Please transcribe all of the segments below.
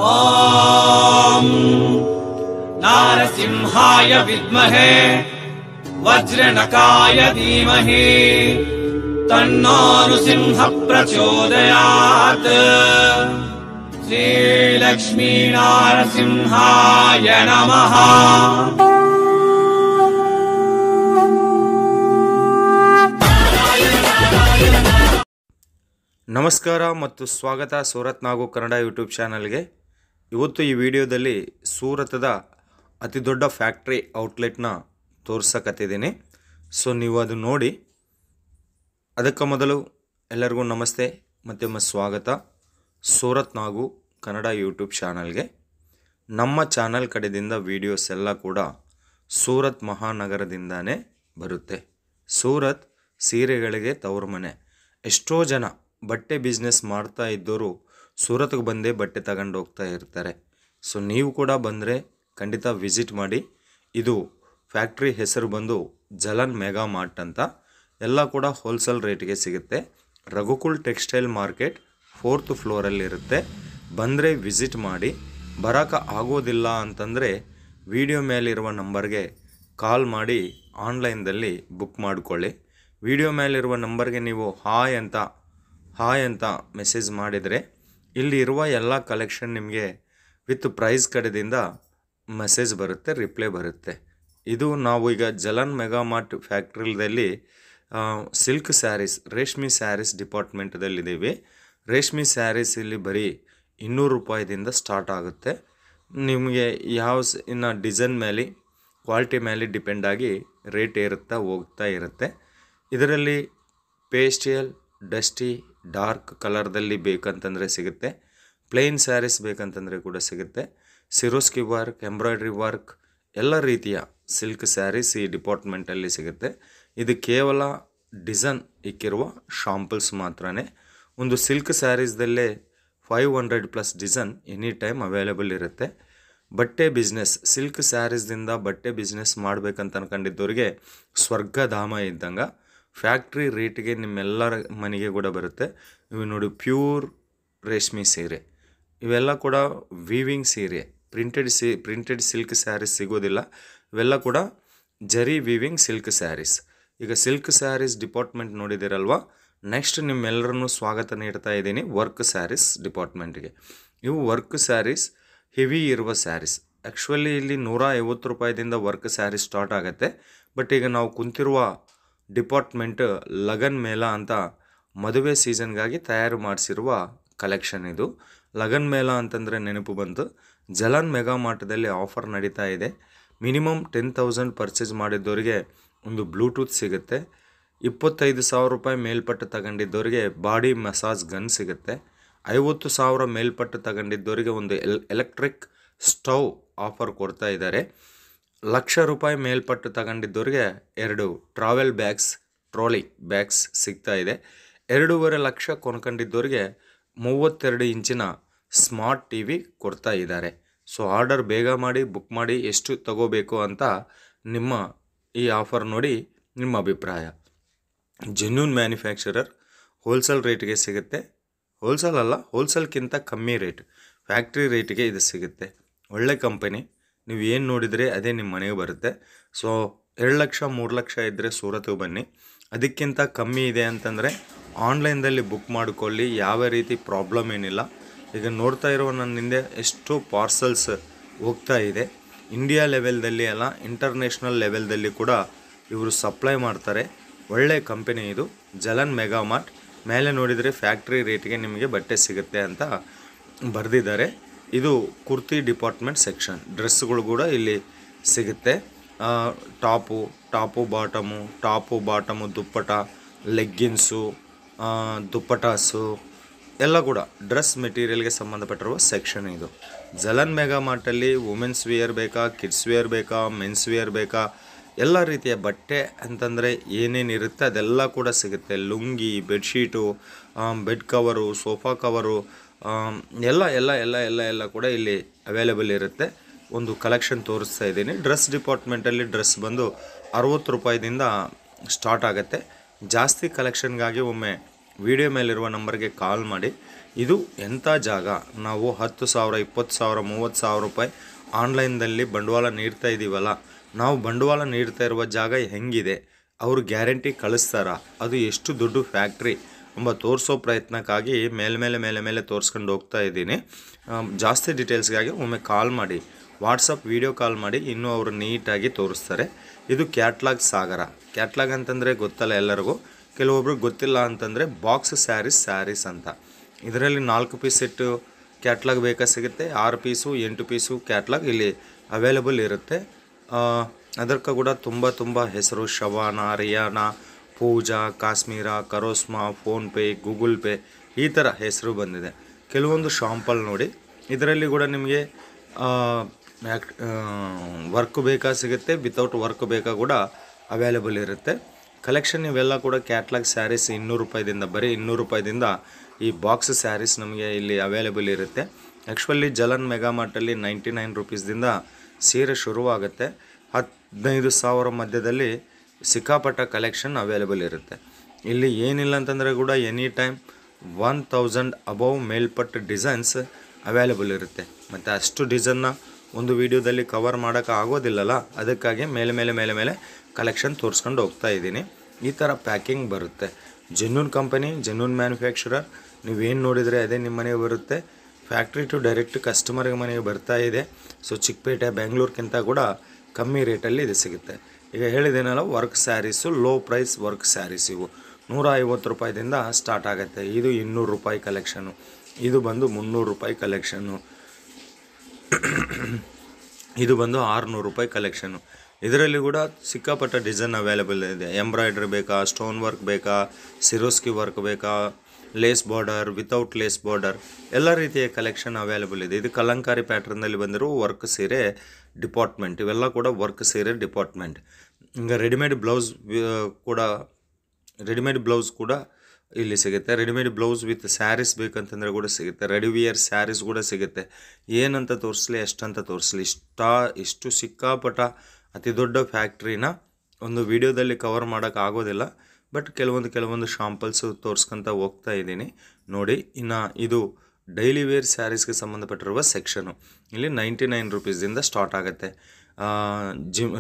ॐ नारसिंहाय विद्महे वज्रनकाय धीमहि तन्नो नृसिंहः प्रचोदयात्। श्रीलक्ष्मी नारसिंहाय नमः। ನಮಸ್ಕಾರ ಮತ್ತು ಸ್ವಾಗತ ಸೂರತ್ ನಾಗು ಕನ್ನಡ ಯೂಟ್ಯೂಬ್ ಚಾನಲ್ಗೆ. ಇವತ್ತು ಈ ವಿಡಿಯೋದಲ್ಲಿ ಸೂರತದ ಅತಿ ದೊಡ್ಡ ಫ್ಯಾಕ್ಟ್ರಿ ಔಟ್ಲೆಟ್ನ ತೋರ್ಸಕತ್ತಿದ್ದೀನಿ. ಸೊ ನೀವು ಅದು ನೋಡಿ. ಅದಕ್ಕೆ ಮೊದಲು ಎಲ್ಲರಿಗೂ ನಮಸ್ತೆ ಮತ್ತು ಸ್ವಾಗತ ಸೂರತ್ ನಾಗು ಕನ್ನಡ ಯೂಟ್ಯೂಬ್ ಚಾನಲ್ಗೆ. ನಮ್ಮ ಚಾನಲ್ ಕಡೆಯಿಂದ ವೀಡಿಯೋಸ್ ಎಲ್ಲ ಕೂಡ ಸೂರತ್ ಮಹಾನಗರದಿಂದಾನೇ ಬರುತ್ತೆ. ಸೂರತ್ ಸೀರೆಗಳಿಗೆ ತವರು ಮನೆ. ಎಷ್ಟೋ ಜನ ಬಟ್ಟೆ ಬಿಸ್ನೆಸ್ ಮಾಡ್ತಾ ಇದ್ದವರು ಸೂರತ್ಗೆ ಬಂದೇ ಬಟ್ಟೆ ತಗೊಂಡು ಹೋಗ್ತಾ ಇರ್ತಾರೆ. ಸೊ ನೀವು ಕೂಡ ಬಂದರೆ ಖಂಡಿತ ವಿಸಿಟ್ ಮಾಡಿ. ಇದು ಫ್ಯಾಕ್ಟ್ರಿ ಹೆಸರು ಬಂದು ಜಲನ್ ಮೆಗಾ ಮಾರ್ಟ್ ಅಂತ. ಎಲ್ಲ ಕೂಡ ಹೋಲ್ಸೇಲ್ ರೇಟ್ಗೆ ಸಿಗುತ್ತೆ. ರಘುಕುಲ್ ಟೆಕ್ಸ್ಟೈಲ್ ಮಾರ್ಕೆಟ್ 4th ಫ್ಲೋರಲ್ಲಿ ಇರುತ್ತೆ. ಬಂದರೆ ವಿಸಿಟ್ ಮಾಡಿ. ಬರೋಕ್ಕೆ ಆಗೋದಿಲ್ಲ ಅಂತಂದರೆ ವಿಡಿಯೋ ಮೇಲಿರುವ ನಂಬರ್ಗೆ ಕಾಲ್ ಮಾಡಿ ಆನ್ಲೈನ್ದಲ್ಲಿ ಬುಕ್ ಮಾಡಿಕೊಳ್ಳಿ. ವಿಡಿಯೋ ಮೇಲಿರುವ ನಂಬರ್ಗೆ ನೀವು ಹಾಯ್ ಅಂತ ಮೆಸೇಜ್ ಮಾಡಿದರೆ ಇಲ್ಲಿ ಇರುವ ಎಲ್ಲ ಕಲೆಕ್ಷನ್ ನಿಮಗೆ ವಿತ್ ಪ್ರೈಸ್ ಕಡೆದಿಂದ ಮೆಸೇಜ್ ಬರುತ್ತೆ, ರಿಪ್ಲೈ ಬರುತ್ತೆ. ಇದು ನಾವು ಈಗ Jalan mega mart ಫ್ಯಾಕ್ಟ್ರಿದಲ್ಲಿ silk saris, ರೇಷ್ಮೆ ಸ್ಯಾರೀಸ್ ಡಿಪಾರ್ಟ್ಮೆಂಟದಲ್ಲಿದ್ದೀವಿ. ರೇಷ್ಮೆ ಸ್ಯಾರೀಸ್ ಇಲ್ಲಿ ಬರೀ 200 ರೂಪಾಯಿದಿಂದ ಸ್ಟಾರ್ಟ್ ಆಗುತ್ತೆ. ನಿಮಗೆ ಇನ್ನು ಡಿಸೈನ್ ಮೇಲೆ, ಕ್ವಾಲಿಟಿ ಮೇಲೆ ಡಿಪೆಂಡ್ ಆಗಿ ರೇಟ್ ಏರುತ್ತಾ ಹೋಗ್ತಾ ಇರುತ್ತೆ. ಇದರಲ್ಲಿ ಪೇಸ್ಟಲ್, ಡಸ್ಟಿ, ಡಾರ್ಕ್ ಕಲರ್ದಲ್ಲಿ ಬೇಕಂತಂದರೆ ಸಿಗುತ್ತೆ. ಪ್ಲೇನ್ ಸ್ಯಾರೀಸ್ ಬೇಕಂತಂದರೆ ಕೂಡ ಸಿಗುತ್ತೆ. ಸಿರೋಸ್ಕಿ ವರ್ಕ್, ಎಂಬ್ರಾಯ್ಡ್ರಿ ವರ್ಕ್, ಎಲ್ಲ ರೀತಿಯ ಸಿಲ್ಕ್ ಸ್ಯಾರೀಸ್ ಈ ಡಿಪಾರ್ಟ್ಮೆಂಟಲ್ಲಿ ಸಿಗುತ್ತೆ. ಇದು ಕೇವಲ ಡಿಸೈನ್ ಇಕ್ಕಿರುವ ಶಾಂಪಲ್ಸ್ ಮಾತ್ರನೇ. ಒಂದು ಸಿಲ್ಕ್ ಸ್ಯಾರೀಸ್ದಲ್ಲೇ 500+ ಡಿಸೈನ್ ಎನಿ ಟೈಮ್ ಅವೈಲೇಬಲ್ ಇರುತ್ತೆ. ಬಟ್ಟೆ ಬಿಸ್ನೆಸ್, ಸಿಲ್ಕ್ ಸ್ಯಾರೀಸ್ದಿಂದ ಬಟ್ಟೆ ಬಿಸ್ನೆಸ್ ಮಾಡಬೇಕಂತ ಅನ್ಕೊಂಡಿದ್ದವ್ರಿಗೆ ಸ್ವರ್ಗಧಾಮ ಇದ್ದಂಗೆ. ಫ್ಯಾಕ್ಟ್ರಿ ರೇಟಿಗೆ ನಿಮ್ಮೆಲ್ಲರ ಮನೆಗೆ ಕೂಡ ಬರುತ್ತೆ. ಇವು ನೋಡಿ, ಪ್ಯೂರ್ ರೇಷ್ಮೆ ಸೀರೆ, ಇವೆಲ್ಲ ಕೂಡ ವೀವಿಂಗ್ ಸೀರೆ. ಪ್ರಿಂಟೆಡ್ ಸಿಲ್ಕ್ ಸ್ಯಾರೀಸ್ ಸಿಗೋದಿಲ್ಲ. ಇವೆಲ್ಲ ಕೂಡ ಜರಿ ವೀವಿಂಗ್ ಸಿಲ್ಕ್ ಸ್ಯಾರೀಸ್. ಈಗ ಸಿಲ್ಕ್ ಸ್ಯಾರೀಸ್ ಡಿಪಾರ್ಟ್ಮೆಂಟ್ ನೋಡಿದಿರಲ್ವ. ನೆಕ್ಸ್ಟ್ ನಿಮ್ಮೆಲ್ಲರನ್ನು ಸ್ವಾಗತ ನೀಡ್ತಾ ಇದ್ದೀನಿ ವರ್ಕ್ ಸ್ಯಾರೀಸ್ ಡಿಪಾರ್ಟ್ಮೆಂಟ್ಗೆ. ಇವು ವರ್ಕ್ ಸ್ಯಾರೀಸ್, ಹೆವಿ ಇರುವ ಸ್ಯಾರೀಸ್. ಆ್ಯಕ್ಚುಲಿ ಇಲ್ಲಿ 150 ರೂಪಾಯಿದಿಂದ ವರ್ಕ್ ಸ್ಯಾರೀಸ್ ಸ್ಟಾರ್ಟ್ ಆಗುತ್ತೆ. ಬಟ್ ಈಗ ನಾವು ಕುಂತಿರುವ ಡಿಪಾರ್ಟ್ಮೆಂಟ್ ಲಗನ್ ಮೇಳ ಅಂತ ಮದುವೆ ಸೀಸನ್ಗಾಗಿ ತಯಾರು ಮಾಡಿಸಿರುವ ಕಲೆಕ್ಷನ್ ಇದು. ಲಗನ್ ಮೇಳ ಅಂತಂದರೆ ನೆನಪು ಬಂತು. ಜಲನ್ ಮೆಗಾ ಮಾರ್ಟದಲ್ಲಿ ಆಫರ್ ನಡೀತಾ ಇದೆ. ಮಿನಿಮಮ್ 10,000 ಪರ್ಚೇಸ್ ಮಾಡಿದ್ದವರಿಗೆ ಒಂದು ಬ್ಲೂಟೂತ್ ಸಿಗುತ್ತೆ. 25,000 ರೂಪಾಯಿ ಮೇಲ್ಪಟ್ಟು ತಗೊಂಡಿದ್ದವರಿಗೆ ಬಾಡಿ ಮಸಾಜ್ ಗನ್ ಸಿಗುತ್ತೆ. 50,000 ಮೇಲ್ಪಟ್ಟು ತಗೊಂಡಿದ್ದವರಿಗೆ ಒಂದು ಎಲೆಕ್ಟ್ರಿಕ್ ಸ್ಟವ್ ಆಫರ್ ಕೊಡ್ತಾ ಇದ್ದಾರೆ. 1,00,000 ರೂಪಾಯಿ ಮೇಲ್ಪಟ್ಟು ತಗೊಂಡಿದ್ದವ್ರಿಗೆ 2 ಟ್ರಾವೆಲ್ ಬ್ಯಾಗ್ಸ್, ಟ್ರಾಲಿ ಬ್ಯಾಗ್ಸ್ ಸಿಗ್ತಾ ಇದೆ. 2.5 ಲಕ್ಷ ಕೊಂಡ್ಕೊಂಡಿದ್ದವ್ರಿಗೆ 32 ಇಂಚಿನ ಸ್ಮಾರ್ಟ್ TV ಕೊಡ್ತಾ ಇದ್ದಾರೆ. ಸೊ ಆರ್ಡರ್ ಬೇಗ ಮಾಡಿ, ಬುಕ್ ಮಾಡಿ. ಎಷ್ಟು ತಗೋಬೇಕು ಅಂತ ನಿಮ್ಮ ಈ ಆಫರ್ ನೋಡಿ ನಿಮ್ಮ ಅಭಿಪ್ರಾಯ. ಜೆನ್ಯೂನ್ ಮ್ಯಾನುಫ್ಯಾಕ್ಚರರ್, ಹೋಲ್ಸೇಲ್ ರೇಟ್ಗೆ ಸಿಗುತ್ತೆ. ಹೋಲ್ಸೇಲ್ಗಿಂತ ಕಮ್ಮಿ ರೇಟ್, ಫ್ಯಾಕ್ಟ್ರಿ ರೇಟಿಗೆ ಇದು ಸಿಗುತ್ತೆ. ಒಳ್ಳೆ ಕಂಪನಿ. ನೀವು ಏನು ನೋಡಿದರೆ ಅದೇ ನಿಮ್ಮ ಮನೆಗೆ ಬರುತ್ತೆ. ಸೊ 2 ಲಕ್ಷ 3 ಲಕ್ಷ ಇದ್ದರೆ ಸೂರತ್ಗೆ ಬನ್ನಿ. ಅದಕ್ಕಿಂತ ಕಮ್ಮಿ ಇದೆ ಅಂತಂದರೆ ಆನ್ಲೈನ್ದಲ್ಲಿ ಬುಕ್ ಮಾಡಿಕೊಳ್ಳಿ. ಯಾವ ರೀತಿ ಪ್ರಾಬ್ಲಮ್ ಏನಿಲ್ಲ. ಈಗ ನೋಡ್ತಾ ಇರೋ ನನ್ನ ಹಿಂದೆ ಎಷ್ಟು ಪಾರ್ಸಲ್ಸ್ ಹೋಗ್ತಾ ಇದೆ. ಇಂಡಿಯಾ ಲೆವೆಲ್ದಲ್ಲಿ ಅಲ್ಲ, ಇಂಟರ್ನ್ಯಾಷನಲ್ ಲೆವೆಲ್ದಲ್ಲಿ ಕೂಡ ಇವರು ಸಪ್ಲೈ ಮಾಡ್ತಾರೆ. ಒಳ್ಳೆ ಕಂಪನಿ ಇದು ಜಲನ್ ಮೆಗಾ ಮಾರ್ಟ್. ಮೇಲೆ ನೋಡಿದರೆ ಫ್ಯಾಕ್ಟ್ರಿ ರೇಟ್ಗೆ ನಿಮಗೆ ಬಟ್ಟೆ ಸಿಗುತ್ತೆ ಅಂತ ಬರೆದಿದ್ದಾರೆ. ಇದು ಕುರ್ತಿ ಡಿಪಾರ್ಟ್ಮೆಂಟ್ ಸೆಕ್ಷನ್. ಡ್ರೆಸ್ಗಳು ಕೂಡ ಇಲ್ಲಿ ಸಿಗುತ್ತೆ. Top bottom, dupatta, leggings, dupattas ಎಲ್ಲ ಕೂಡ ಡ್ರೆಸ್ ಮೆಟೀರಿಯಲ್ಗೆ ಸಂಬಂಧಪಟ್ಟಿರುವ ಸೆಕ್ಷನ್ ಇದು. ಜಲನ್ ಮೆಗಾ ಮಾರ್ಟಲ್ಲಿ ವುಮೆನ್ಸ್ ವೇರ್ ಬೇಕಾ, ಕಿಡ್ಸ್ ವೇರ್ ಬೇಕಾ, ಮೆನ್ಸ್ ವೇರ್ ಬೇಕಾ, ಎಲ್ಲ ರೀತಿಯ ಬಟ್ಟೆ ಅಂತಂದರೆ ಏನೇನಿರುತ್ತೆ ಅದೆಲ್ಲ ಕೂಡ ಸಿಗುತ್ತೆ. Lungi, bedsheet, bed cover, sofa cover, ಎಲ್ಲ ಕೂಡ ಇಲ್ಲಿ ಅವೈಲೇಬಲ್ ಇರುತ್ತೆ. ಒಂದು ಕಲೆಕ್ಷನ್ ತೋರಿಸ್ತಾ ಇದ್ದೀನಿ. ಡ್ರೆಸ್ ಡಿಪಾರ್ಟ್ಮೆಂಟಲ್ಲಿ ಡ್ರೆಸ್ ಬಂದು 60 ರೂಪಾಯಿದಿಂದ ಸ್ಟಾರ್ಟ್ ಆಗುತ್ತೆ. ಜಾಸ್ತಿ ಕಲೆಕ್ಷನ್ಗಾಗಿ ಒಮ್ಮೆ ವಿಡಿಯೋ ಮೇಲಿರುವ ನಂಬರ್ಗೆ ಕಾಲ್ ಮಾಡಿ. ಇದು ಎಂಥ ಜಾಗ, ನಾವು 10,000 20,000 30,000 ರೂಪಾಯಿ ಆನ್ಲೈನ್ದಲ್ಲಿ ಬಂಡವಾಳ ನೀಡ್ತಾ ಇದ್ದೀವಲ್ಲ, ನಾವು ಬಂಡವಾಳ ನೀಡ್ತಾ ಇರುವ ಜಾಗ ಹೆಂಗಿದೆ, ಅವರು ಗ್ಯಾರಂಟಿ ಕಳಿಸ್ತಾರಾ, ಅದು ಎಷ್ಟು ದೊಡ್ಡ ಫ್ಯಾಕ್ಟ್ರಿ ಎಂಬ ತೋರಿಸೋ ಪ್ರಯತ್ನಕ್ಕಾಗಿ ಮೇಲೆ ತೋರಿಸ್ಕೊಂಡು ಹೋಗ್ತಾ ಇದ್ದೀನಿ. ಜಾಸ್ತಿ ಡೀಟೇಲ್ಸ್ಗಾಗಿ ಒಮ್ಮೆ ಕಾಲ್ ಮಾಡಿ, ವಾಟ್ಸಪ್ ವಿಡಿಯೋ ಕಾಲ್ ಮಾಡಿ, ಇನ್ನೂ ಅವರು ನೀಟಾಗಿ ತೋರಿಸ್ತಾರೆ. ಇದು ಕ್ಯಾಟ್ಲಾಗ್ ಸಾಗರ. ಕ್ಯಾಟ್ಲಾಗ್ ಅಂತಂದರೆ ಗೊತ್ತಲ್ಲ ಎಲ್ಲರಿಗೂ, ಕೆಲವೊಬ್ರಿಗೆ ಗೊತ್ತಿಲ್ಲ ಅಂತಂದರೆ ಬಾಕ್ಸ್ ಸ್ಯಾರೀಸ್ ಅಂತ. ಇದರಲ್ಲಿ 4 ಪೀಸ್ ಸೆಟ್ಟು ಕ್ಯಾಟ್ಲಾಗ್ ಬೇಕಾ ಸಿಗುತ್ತೆ, 6 ಪೀಸು 8 ಪೀಸು ಕ್ಯಾಟ್ಲಾಗ್ ಇಲ್ಲಿ ಅವೈಲೇಬಲ್ ಇರುತ್ತೆ. ಅದಕ್ಕೆ ಕೂಡ ತುಂಬ ಹೆಸರು ಶಬಾನಾ, ರಿಯಾನಾ, ಪೂಜಾ, ಕಾಶ್ಮೀರ, ಕರೋಸ್ಮಾ, ಫೋನ್ಪೇ, ಗೂಗಲ್ ಪೇ ಈ ಥರ ಹೆಸರು ಬಂದಿದೆ. ಕೆಲವೊಂದು ಶಾಂಪಲ್ ನೋಡಿ, ಇದರಲ್ಲಿ ಕೂಡ ನಿಮಗೆ ವರ್ಕ್ ಬೇಕಾ ಸಿಗುತ್ತೆ, ವಿತೌಟ್ ವರ್ಕ್ ಬೇಕಾ ಕೂಡ ಅವೈಲೇಬಲ್ ಇರುತ್ತೆ. ಕಲೆಕ್ಷನ್ ಇವೆಲ್ಲ ಕೂಡ ಕ್ಯಾಟ್ಲಾಗ್ ಸ್ಯಾರೀಸ್ 200 ರೂಪಾಯಿದಿಂದ, ಬರೀ 200 ರೂಪಾಯಿದಿಂದ ಈ ಬಾಕ್ಸ್ ಸ್ಯಾರೀಸ್ ನಮಗೆ ಇಲ್ಲಿ ಅವೈಲೇಬಲ್ ಇರುತ್ತೆ. ಆ್ಯಕ್ಚುಲಿ ಜಲನ್ ಮೆಗಾಮಾರ್ಟಲ್ಲಿ 99 ರುಪೀಸ್ದಿಂದ ಸೀರೆ ಶುರುವಾಗುತ್ತೆ. 15,000 ಮಧ್ಯದಲ್ಲಿ ಸಿಕ್ಕಾಪಟ್ಟ ಕಲೆಕ್ಷನ್ ಅವೈಲೇಬಲ್ ಇರುತ್ತೆ. ಇಲ್ಲಿ ಏನಿಲ್ಲ ಅಂತಂದರೆ ಕೂಡ ಎನಿ ಟೈಮ್ 1000 ಅಬೌವ್ ಮೇಲ್ಪಟ್ಟ ಡಿಸೈನ್ಸ್ ಅವೈಲೇಬಲ್ ಇರುತ್ತೆ. ಮತ್ತು ಅಷ್ಟು ಡಿಸೈನ್ನ ಒಂದು ವಿಡಿಯೋದಲ್ಲಿ ಕವರ್ ಮಾಡೋಕ್ಕೆ ಆಗೋದಿಲ್ಲಲ್ಲ, ಅದಕ್ಕಾಗಿ ಮೇಲೆ ಕಲೆಕ್ಷನ್ ತೋರಿಸ್ಕೊಂಡು ಹೋಗ್ತಾ ಇದ್ದೀನಿ. ಈ ಥರ ಪ್ಯಾಕಿಂಗ್ ಬರುತ್ತೆ. ಜೆನ್ಯೂನ್ ಕಂಪನಿ, ಜೆನ್ಯೂನ್ ಮ್ಯಾನುಫ್ಯಾಕ್ಚರರ್, ನೀವೇನು ನೋಡಿದರೆ ಅದೇ ನಿಮ್ಮ ಮನೆಗೆ ಬರುತ್ತೆ. ಫ್ಯಾಕ್ಟ್ರಿ ಟು ಡೈರೆಕ್ಟ್ ಕಸ್ಟಮರ್ಗೆ ಮನೆಗೆ ಬರ್ತಾ ಇದೆ. ಸೊ ಚಿಕ್ಕಪೇಟೆ, ಬೆಂಗಳೂರಿಗಿಂತ ಕೂಡ ಕಮ್ಮಿ ರೇಟಲ್ಲಿ ಇದು ಸಿಗುತ್ತೆ. ಈಗ ಹೇಳಿದ್ದೇನಲ್ಲ, work saris, low price work saris ಇವು 150 ರೂಪಾಯಿದಿಂದ ಸ್ಟಾರ್ಟ್ ಆಗುತ್ತೆ. ಇದು 200 ರೂಪಾಯಿ ಕಲೆಕ್ಷನು, ಇದು ಬಂದು 300 ರೂಪಾಯಿ ಕಲೆಕ್ಷನ್ನು, ಇದು ಬಂದು 600 ರೂಪಾಯಿ ಕಲೆಕ್ಷನು. ಇದರಲ್ಲಿ ಕೂಡ ಸಿಕ್ಕಾಪಟ್ಟ ಡಿಸೈನ್ ಅವೈಲೇಬಲ್ ಇದೆ. ಎಂಬ್ರಾಯ್ಡ್ರಿ ಬೇಕಾ, ಸ್ಟೋನ್ ವರ್ಕ್ ಬೇಕಾ, ಸಿರೋಸ್ಕಿ ವರ್ಕ್ ಬೇಕಾ, lace border, without lace border, ಎಲ್ಲ ರೀತಿಯ ಕಲೆಕ್ಷನ್ ಅವೈಲೇಬಲ್ ಇದೆ. ಇದು ಕಲಂಕಾರಿ ಪ್ಯಾಟ್ರನ್ನಲ್ಲಿ ಬಂದಿರೋ ವರ್ಕ್ ಸೀರೆ ಡಿಪಾರ್ಟ್ಮೆಂಟ್, ಇವೆಲ್ಲ ಕೂಡ ವರ್ಕ್ ಸೀರೆ ಡಿಪಾರ್ಟ್ಮೆಂಟ್. ಈಗ ರೆಡಿಮೇಡ್ ಬ್ಲೌಸ್ ಕೂಡ ಇಲ್ಲಿ ಸಿಗುತ್ತೆ. ರೆಡಿಮೇಡ್ ಬ್ಲೌಸ್ ವಿತ್ ಸ್ಯಾರೀಸ್ ಬೇಕಂತಂದರೆ ಕೂಡ ಸಿಗುತ್ತೆ. ರೆಡಿವಿಯರ್ ಸ್ಯಾರೀಸ್ ಕೂಡ ಸಿಗುತ್ತೆ. ಏನಂತ ತೋರಿಸ್ಲಿ, ಎಷ್ಟಂತ ತೋರಿಸ್ಲಿ, ಇಷ್ಟು ಸಿಕ್ಕಾಪಟ್ಟ ಅತಿ ದೊಡ್ಡ ಫ್ಯಾಕ್ಟ್ರಿನ ಒಂದು ವಿಡಿಯೋದಲ್ಲಿ ಕವರ್ ಮಾಡೋಕ್ಕೆ ಆಗೋದಿಲ್ಲ. ಬಟ್ ಕೆಲವೊಂದು ಶಾಂಪಲ್ಸು ತೋರಿಸ್ಕೊತ ಹೋಗ್ತಾ ಇದ್ದೀನಿ ನೋಡಿ. ಇನ್ನು ಇದು ಡೈಲಿ ವೇರ್ ಸ್ಯಾರೀಸ್ಗೆ ಸಂಬಂಧಪಟ್ಟಿರುವ ಸೆಕ್ಷನು. ಇಲ್ಲಿ 99 ರುಪೀಸಿಂದ ಸ್ಟಾರ್ಟ್ ಆಗುತ್ತೆ.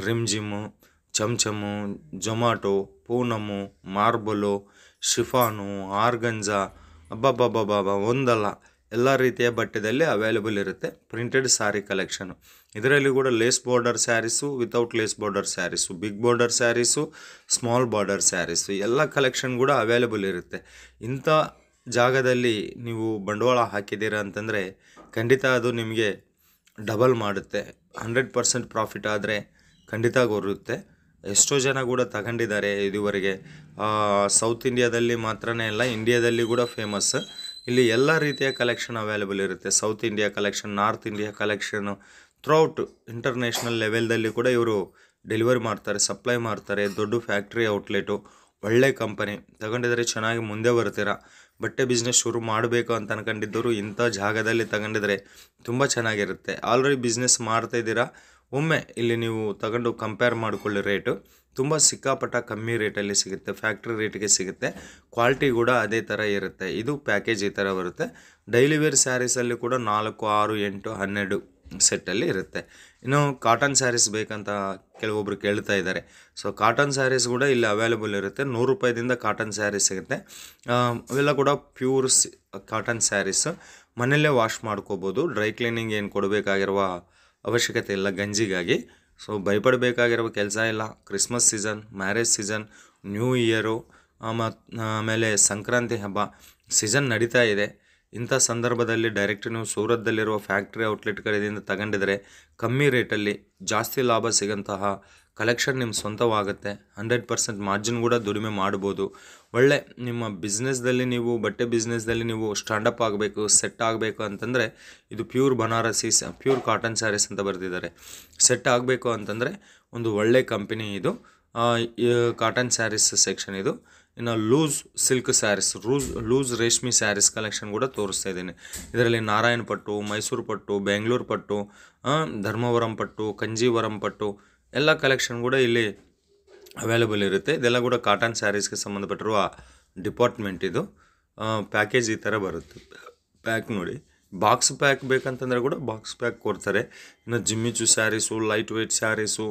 ರಿಮ್ಜಿಮ್ಮು, ಚಮಚಮು, ಜೊಮಾಟೊ, ಪೂನಮು, ಮಾರ್ಬಲು, ಶಿಫಾನು, ಆರ್ಗಂಜಾ, ಅಬ್ಬಬ್ಬಬ್ಬಬ್ಬ ಒಂದಲ್ಲ ಎಲ್ಲ ರೀತಿಯ ಬಟ್ಟೆದಲ್ಲಿ ಅವೈಲೇಬಲ್ ಇರುತ್ತೆ. Printed saree collection. ಇದರಲ್ಲಿ ಕೂಡ lace border sarees, without lace border sarees, big border sarees, small border sarees, ಎಲ್ಲ ಕಲೆಕ್ಷನ್ ಕೂಡ ಅವೈಲೇಬಲ್ ಇರುತ್ತೆ. ಇಂಥ ಜಾಗದಲ್ಲಿ ನೀವು ಬಂಡವಾಳ ಹಾಕಿದ್ದೀರಾ ಅಂತಂದರೆ ಖಂಡಿತ ಅದು ನಿಮಗೆ ಡಬಲ್ ಮಾಡುತ್ತೆ. 100% ಪ್ರಾಫಿಟ್ ಆದರೆ ಖಂಡಿತ ಬರುತ್ತೆ. ಎಷ್ಟೋ ಜನ ಕೂಡ ತಗೊಂಡಿದ್ದಾರೆ ಇದುವರೆಗೆ. ಸೌತ್ ಇಂಡಿಯಾದಲ್ಲಿ ಮಾತ್ರನೇ ಅಲ್ಲ, ಇಂಡಿಯಾದಲ್ಲಿ ಕೂಡ ಫೇಮಸ್. ಇಲ್ಲಿ ಎಲ್ಲ ರೀತಿಯ ಕಲೆಕ್ಷನ್ ಅವೈಲೇಬಲ್ ಇರುತ್ತೆ. South India collection, north India collection, throughout international ಲೆವೆಲ್ದಲ್ಲಿ ಕೂಡ ಇವರು ಡೆಲಿವರಿ ಮಾಡ್ತಾರೆ, ಸಪ್ಲೈ ಮಾಡ್ತಾರೆ. ದೊಡ್ಡ ಫ್ಯಾಕ್ಟ್ರಿ ಔಟ್ಲೆಟು, ಒಳ್ಳೆ ಕಂಪನಿ. ತಗೊಂಡಿದ್ರೆ ಚೆನ್ನಾಗಿ ಮುಂದೆ ಬರ್ತೀರಾ. ಬಟ್ಟೆ ಬಿಸ್ನೆಸ್ ಶುರು ಮಾಡಬೇಕು ಅಂತ ಅನ್ಕೊಂಡಿದ್ದವರು ಇಂಥ ಜಾಗದಲ್ಲಿ ತಗೊಂಡಿದ್ರೆ ತುಂಬ ಚೆನ್ನಾಗಿರುತ್ತೆ. ಆಲ್ರೆಡಿ ಬಿಸ್ನೆಸ್ ಮಾಡ್ತಾಯಿದ್ದೀರಾ, ಒಮ್ಮೆ ಇಲ್ಲಿ ನೀವು ತಗೊಂಡು ಕಂಪೇರ್ ಮಾಡಿಕೊಳ್ಳಿ. ರೇಟು ತುಂಬ ಸಿಕ್ಕಾಪಟ್ಟ ಕಮ್ಮಿ ರೇಟಲ್ಲಿ ಸಿಗುತ್ತೆ, ಫ್ಯಾಕ್ಟ್ರಿ ರೇಟಿಗೆ ಸಿಗುತ್ತೆ. ಕ್ವಾಲಿಟಿ ಕೂಡ ಅದೇ ಥರ ಇರುತ್ತೆ. ಇದು ಪ್ಯಾಕೇಜ್ ಈ ಥರ ಬರುತ್ತೆ. ಡೈಲಿ ವೇರ್ ಸ್ಯಾರೀಸಲ್ಲಿ ಕೂಡ 4, 6, 8, 12 ಸೆಟ್ಟಲ್ಲಿ ಇರುತ್ತೆ. ಇನ್ನು ಕಾಟನ್ ಸ್ಯಾರೀಸ್ ಬೇಕಂತ ಕೆಲವೊಬ್ರು ಕೇಳ್ತಾ ಇದ್ದಾರೆ. ಸೊ ಕಾಟನ್ ಸ್ಯಾರೀಸ್ ಕೂಡ ಇಲ್ಲಿ ಅವೈಲೇಬಲ್ ಇರುತ್ತೆ. 100 ರೂಪಾಯಿದಿಂದ ಕಾಟನ್ ಸ್ಯಾರೀಸ್ ಸಿಗುತ್ತೆ. ಅವೆಲ್ಲ ಕೂಡ ಪ್ಯೂರ್ ಕಾಟನ್ ಸ್ಯಾರೀಸು. ಮನೆಯಲ್ಲೇ ವಾಶ್ ಮಾಡ್ಕೋಬೋದು. ಡ್ರೈ ಕ್ಲೀನಿಂಗ್ ಏನು ಕೊಡಬೇಕಾಗಿರುವ ಅವಶ್ಯಕತೆ ಇಲ್ಲ ಗಂಜಿಗಾಗಿ. ಸೊ ಭಯಪಡಬೇಕಾಗಿರುವ ಕೆಲಸ ಇಲ್ಲ. Christmas season, marriage season, new year, ಆಮೇಲೆ ಸಂಕ್ರಾಂತಿ ಹಬ್ಬ ಸೀಸನ್ ನಡೀತಾ ಇದೆ. ಇಂಥ ಸಂದರ್ಭದಲ್ಲಿ ಡೈರೆಕ್ಟ್ ನೀವು ಸೂರತ್ದಲ್ಲಿರುವ ಫ್ಯಾಕ್ಟ್ರಿ ಔಟ್ಲೆಟ್ಗಳಿಂದ ತಗೊಂಡಿದ್ರೆ ಕಮ್ಮಿ ರೇಟಲ್ಲಿ ಜಾಸ್ತಿ ಲಾಭ ಸಿಗೋಂತಹ ಕಲೆಕ್ಷನ್ ನಿಮ್ಮ ಸ್ವಂತವಾಗುತ್ತೆ. 100% ಮಾರ್ಜಿನ್ ಕೂಡ ದುಡಿಮೆ ಮಾಡ್ಬೋದು. ಒಳ್ಳೆ ನಿಮ್ಮ ಬಿಸ್ನೆಸ್ದಲ್ಲಿ ನೀವು ಬಟ್ಟೆ ಬಿಸ್ನೆಸ್ದಲ್ಲಿ ನೀವು ಸ್ಟ್ಯಾಂಡಪ್ ಆಗಬೇಕು, ಸೆಟ್ ಆಗಬೇಕು ಅಂತಂದರೆ ಇದು pure Banarasi, pure cotton sarees ಅಂತ ಬರೆದಿದ್ದಾರೆ. ಸೆಟ್ ಆಗಬೇಕು ಅಂತಂದರೆ ಒಂದು ಒಳ್ಳೆ ಕಂಪನಿ ಇದು. ಕಾಟನ್ ಸ್ಯಾರೀಸ್ ಸೆಕ್ಷನ್ ಇದು. ಇನ್ನು ಲೂಸ್ ಸಿಲ್ಕ್ ಸ್ಯಾರೀಸ್, ಲೂಸ್ ರೇಷ್ಮೆ ಸ್ಯಾರೀಸ್ ಕಲೆಕ್ಷನ್ ಕೂಡ ತೋರಿಸ್ತಾ ಇದ್ದೀನಿ. ಇದರಲ್ಲಿ ನಾರಾಯಣ ಪಟ್ಟು, ಮೈಸೂರು ಪಟ್ಟು, ಬೆಂಗಳೂರು ಪಟ್ಟು, ಧರ್ಮವರಂ ಪಟ್ಟು, ಕಂಜೀವರಂ ಪಟ್ಟು ಎಲ್ಲ ಕಲೆಕ್ಷನ್ ಕೂಡ ಇಲ್ಲಿ ಅವೈಲೇಬಲ್ ಇರುತ್ತೆ. ಇದೆಲ್ಲ ಕೂಡ ಕಾಟನ್ ಸ್ಯಾರೀಸ್ಗೆ ಸಂಬಂಧಪಟ್ಟಿರುವ ಡಿಪಾರ್ಟ್ಮೆಂಟ್ ಇದು. ಪ್ಯಾಕೇಜ್ ಈ ಥರ ಬರುತ್ತೆ. ಪ್ಯಾಕ್ ನೋಡಿ, ಬಾಕ್ಸ್ ಪ್ಯಾಕ್ ಬೇಕಂತಂದರೆ ಕೂಡ ಬಾಕ್ಸ್ ಪ್ಯಾಕ್ ಕೊಡ್ತಾರೆ. ಇನ್ನು Jimmy Choo saris, light weight saris,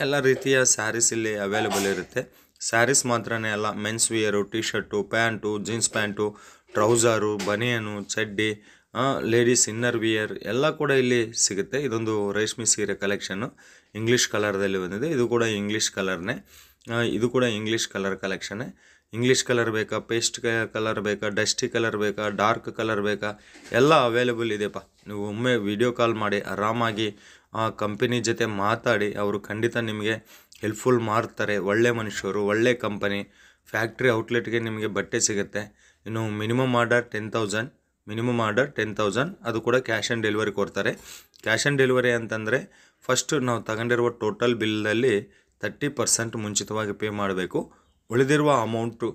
ಎಲ್ಲ ರೀತಿಯ ಸ್ಯಾರೀಸ್ ಇಲ್ಲಿ ಅವೈಲೇಬಲ್ ಇರುತ್ತೆ. ಸ್ಯಾರೀಸ್ ಮಾತ್ರನೇ ಅಲ್ಲ, men's wear, T shirt, pant, jeans pant, trouser, banian, ಚಡ್ಡಿ, ಲೇಡೀಸ್ ಇನ್ನರ್ ವಿಯರ್ ಎಲ್ಲ ಕೂಡ ಇಲ್ಲಿ ಸಿಗುತ್ತೆ. ಇದೊಂದು ರೇಷ್ಮೆ ಸೀರೆ ಕಲೆಕ್ಷನ್ನು ಇಂಗ್ಲೀಷ್ ಕಲರ್ದಲ್ಲಿ ಬಂದಿದೆ. ಇದು ಕೂಡ ಇಂಗ್ಲೀಷ್ ಕಲರ್ನೇ, ಇದು ಕೂಡ ಇಂಗ್ಲೀಷ್ ಕಲರ್ ಕಲೆಕ್ಷನ್ನೇ. ಇಂಗ್ಲೀಷ್ ಕಲರ್ ಬೇಕಾ, ಪೇಸ್ಟ್ ಕಲರ್ ಬೇಕಾ, ಡಸ್ಟಿ ಕಲರ್ ಬೇಕಾ, ಡಾರ್ಕ್ ಕಲರ್ ಬೇಕಾ, ಎಲ್ಲ ಅವೈಲೇಬಲ್ ಇದೆಯಪ್ಪ. ನೀವು ಒಮ್ಮೆ ವಿಡಿಯೋ ಕಾಲ್ ಮಾಡಿ ಆರಾಮಾಗಿ ಆ ಕಂಪನಿ ಜೊತೆ ಮಾತಾಡಿ, ಅವರು ಖಂಡಿತ ನಿಮಗೆ ಹೆಲ್ಪ್ಫುಲ್ ಮಾಡ್ತಾರೆ. ಒಳ್ಳೆ ಮನುಷ್ಯರು, ಒಳ್ಳೆ ಕಂಪನಿ, ಫ್ಯಾಕ್ಟ್ರಿ ಔಟ್ಲೆಟ್ಗೆ ನಿಮಗೆ ಬಟ್ಟೆ ಸಿಗುತ್ತೆ. ಇನ್ನು ಮಿನಿಮಮ್ ಆರ್ಡರ್ 10,000, ಅದು ಕೂಡ ಕ್ಯಾಶ್ ಆನ್ ಡೆಲಿವರಿ ಕೊಡ್ತಾರೆ. ಕ್ಯಾಶ್ ಆನ್ ಡೆಲಿವರಿ ಅಂತಂದರೆ ಫಸ್ಟ್ ನಾವು ತಗೊಂಡಿರುವ ಟೋಟಲ್ ಬಿಲ್ಲಲ್ಲಿ 30% ಮುಂಚಿತವಾಗಿ ಪೇ ಮಾಡಬೇಕು. ಉಳಿದಿರುವ ಅಮೌಂಟು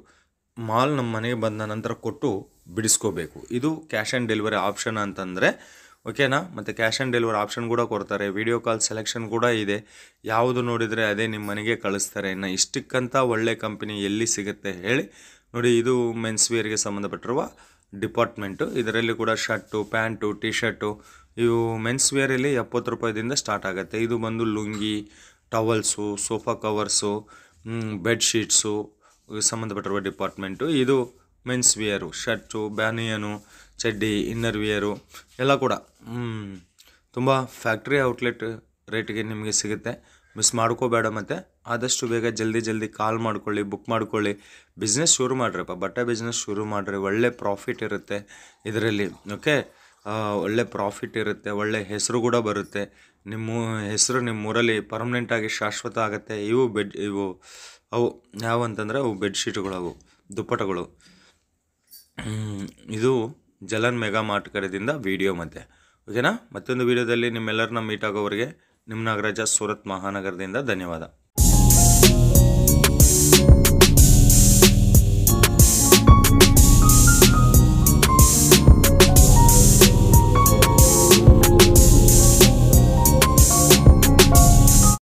ಮಾಲ್ ನಮ್ಮ ಮನೆಗೆ ಬಂದ ನಂತರ ಕೊಟ್ಟು ಬಿಡಿಸ್ಕೋಬೇಕು. ಇದು ಕ್ಯಾಶ್ ಆನ್ ಡೆಲಿವರಿ ಆಪ್ಷನ್ ಅಂತಂದರೆ, ಓಕೆನಾ. ಮತ್ತು ಕ್ಯಾಶ್ ಆನ್ ಡೆಲಿವರಿ ಆಪ್ಷನ್ ಕೂಡ ಕೊಡ್ತಾರೆ. ವಿಡಿಯೋ ಕಾಲ್ ಸೆಲೆಕ್ಷನ್ ಕೂಡ ಇದೆ. ಯಾವುದು ನೋಡಿದರೆ ಅದೇ ನಿಮ್ಮ ಮನೆಗೆ ಕಳಿಸ್ತಾರೆ. ಇನ್ನು ಇಷ್ಟಕ್ಕಂತ ಒಳ್ಳೆ ಕಂಪನಿ ಎಲ್ಲಿ ಸಿಗುತ್ತೆ ಹೇಳಿ. ನೋಡಿ, ಇದು ಮೆನ್ಸ್ ವೇರ್ಗೆ ಸಂಬಂಧಪಟ್ಟಿರುವ ಡಿಪಾರ್ಟ್ಮೆಂಟು. ಇದರಲ್ಲಿ ಕೂಡ ಶರ್ಟು, ಪ್ಯಾಂಟು, ಟಿ ಶರ್ಟು, ಇವು ಮೆನ್ಸ್ ವೇರಲ್ಲಿ 70 ರೂಪಾಯಿದಿಂದ ಸ್ಟಾರ್ಟ್ ಆಗುತ್ತೆ. ಇದು ಬಂದು lungi, towels, sofa covers, bedsheets ಸಂಬಂಧಪಟ್ಟಿರುವ ಡಿಪಾರ್ಟ್ಮೆಂಟು. ಇದು ಮೆನ್ಸ್ ವೇರು, ಶರ್ಟು, ಬ್ಯಾನಿಯನು, ಚಡ್ಡಿ, ಇನ್ನರ್ ವಿಯರು ಎಲ್ಲ ಕೂಡ ತುಂಬ ಫ್ಯಾಕ್ಟ್ರಿ ಔಟ್ಲೆಟ್ ರೇಟಿಗೆ ನಿಮಗೆ ಸಿಗುತ್ತೆ. ಮಿಸ್ ಮಾಡ್ಕೋಬೇಡ. ಮತ್ತು ಆದಷ್ಟು ಬೇಗ ಜಲ್ದಿ ಕಾಲ್ ಮಾಡ್ಕೊಳ್ಳಿ, ಬುಕ್ ಮಾಡ್ಕೊಳ್ಳಿ. ಬಿಸ್ನೆಸ್ ಶುರು ಮಾಡಿರಪ್ಪ, ಬಟ್ಟೆ ಬಿಸ್ನೆಸ್ ಶುರು ಮಾಡಿರಿ. ಒಳ್ಳೆ ಪ್ರಾಫಿಟ್ ಇರುತ್ತೆ ಇದರಲ್ಲಿ, ಓಕೆ. ಒಳ್ಳೆ ಪ್ರಾಫಿಟ್ ಇರುತ್ತೆ, ಒಳ್ಳೆ ಹೆಸರು ಕೂಡ ಬರುತ್ತೆ. ನಿಮ್ಮ ಹೆಸರು ನಿಮ್ಮೂರಲ್ಲಿ ಪರ್ಮನೆಂಟಾಗಿ ಶಾಶ್ವತ ಆಗುತ್ತೆ. ಅವು ಯಾವಂತಂದರೆ ಅವು ಬೆಡ್ಶೀಟ್ಗಳು, ಅವು ದುಪ್ಪಟಗಳು. ಇದು ಜಲನ್ ಮೆಗಾ ಮಾರ್ಟ್ ಕಡೆಯಿಂದ ವಿಡಿಯೋ ಮತ್ತೆ, ಓಕೆನಾ. ಮತ್ತೊಂದು ವಿಡಿಯೋದಲ್ಲಿ ನಿಮ್ಮೆಲ್ಲರನ್ನ ಮೀಟ್ ಆಗೋವರೆಗೆ ನಿಮ್ಮ ನಾಗರಾಜ, ಸೂರತ್ ಮಹಾನಗರದಿಂದ ಧನ್ಯವಾದ.